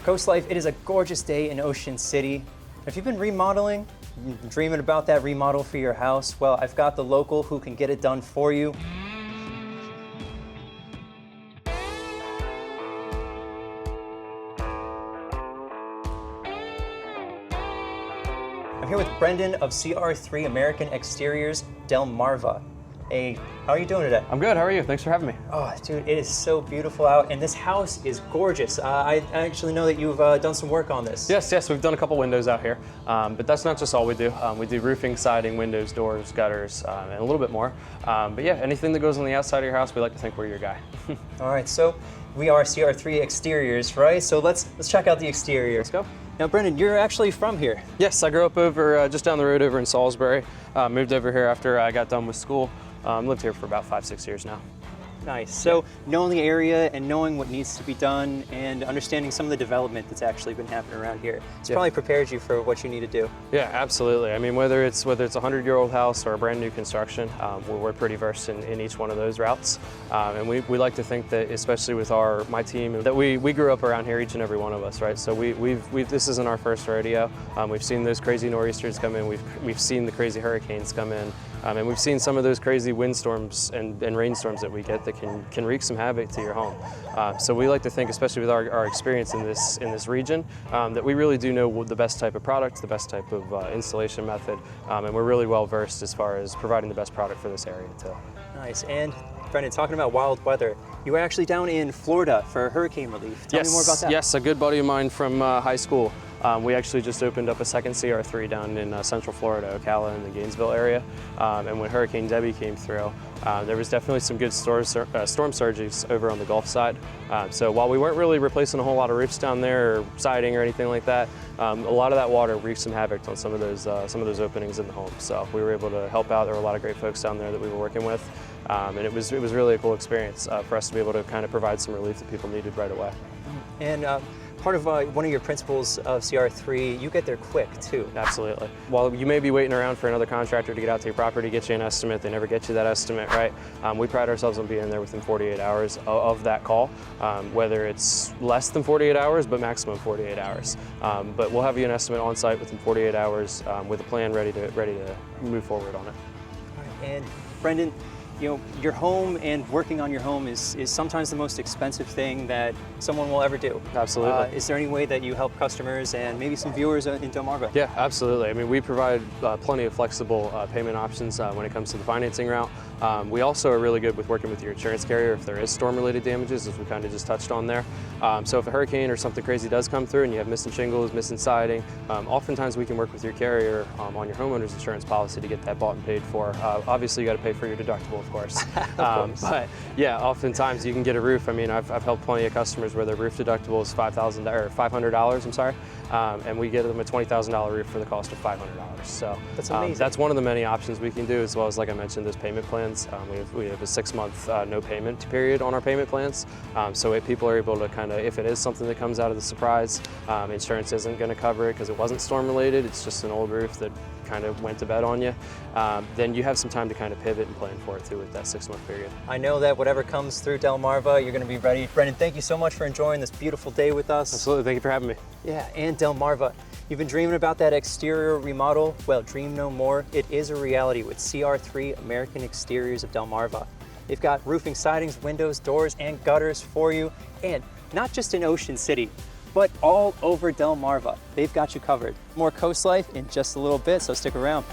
CoastLife, it is a gorgeous day in Ocean City. If you've been remodeling, you've been dreaming about that remodel for your house, well, I've got the local who can get it done for you. I'm here with Brendan of CR3 Exteriors, Delmarva. Hey, how are you doing today? I'm good, how are you? Thanks for having me. Oh, dude, it is so beautiful out, and this house is gorgeous. I actually know that you've done some work on this. Yes, we've done a couple windows out here, but that's not just all we do. We do roofing, siding, windows, doors, gutters, and a little bit more. But yeah, anything that goes on the outside of your house, we like to think we're your guy. All right, so we are CR3 Exteriors, right? So let's check out the exterior. Let's go. Now, Brendan, you're actually from here. Yes, I grew up over just down the road over in Salisbury. Moved over here after I got done with school. Lived here for about 5-6 years now. Nice. So knowing the area and knowing what needs to be done and understanding some of the development that's actually been happening around here, it's probably prepared you for what you need to do. Yeah, absolutely. I mean, whether it's a 100-year-old house or a brand new construction, we're pretty versed in each one of those routes. And we like to think that, especially with my team, that we grew up around here, each and every one of us, right? So this isn't our first rodeo. We've seen those crazy nor'easters come in. We've seen the crazy hurricanes come in. And we've seen some of those crazy windstorms and rainstorms that we get that can wreak some havoc to your home. So we like to think, especially with our experience in this region, that we really do know the best type of product, the best type of installation method, and we're really well versed as far as providing the best product for this area too. Nice. And Brendan, talking about wild weather, you were actually down in Florida for hurricane relief. Tell me more about that. Yes, a good buddy of mine from high school. We actually just opened up a second CR3 down in Central Florida, Ocala, in the Gainesville area. And when Hurricane Debbie came through, there was definitely some good storm surges over on the Gulf side. So while we weren't really replacing a whole lot of roofs down there or siding or anything like that, a lot of that water wreaked some havoc on some of those openings in the home. So we were able to help out. There were a lot of great folks down there that we were working with. And it was really a cool experience for us to be able to kind of provide some relief that people needed right away. And part of one of your principles of CR3, you get there quick too. Absolutely. While you may be waiting around for another contractor to get out to your property, get you an estimate, they never get you that estimate, right? We pride ourselves on being there within 48 hours of that call, whether it's less than 48 hours, but maximum 48 hours. But we'll have you an estimate on site within 48 hours with a plan ready to move forward on it. All right. And Brendan, you know, your home and working on your home is sometimes the most expensive thing that someone will ever do. Absolutely. Is there any way that you help customers and maybe some viewers in Delmarva? Yeah, absolutely. I mean, we provide plenty of flexible payment options when it comes to the financing route. We also are really good with working with your insurance carrier if there is storm-related damages, as we kind of just touched on there. So if a hurricane or something crazy does come through and you have missing shingles, missing siding, oftentimes we can work with your carrier on your homeowner's insurance policy to get that bought and paid for. Obviously, you got to pay for your deductible, of course. But yeah, oftentimes you can get a roof. I mean, I've helped plenty of customers where their roof deductible is $500, I'm sorry, and we get them a $20,000 roof for the cost of $500. So that's amazing. That's one of the many options we can do, as well as, like I mentioned, those payment plans. We have a 6-month no payment period on our payment plans. So if people are able to kind of, if it is something that comes out of the surprise, insurance isn't going to cover it because it wasn't storm related, it's just an old roof that kind of went to bed on you, then you have some time to kind of pivot and plan for it too with that 6-month period. I know that whatever comes through Delmarva, you're going to be ready. Brendan, thank you so much for enjoying this beautiful day with us. Absolutely, thank you for having me. Yeah, and Delmarva, you've been dreaming about that exterior remodel? Well, dream no more. It is a reality with CR3 Exteriors of Delmarva. They've got roofing, sidings, windows, doors, and gutters for you, and not just in Ocean City, but all over Delmarva. They've got you covered. More CoastLife in just a little bit, so stick around.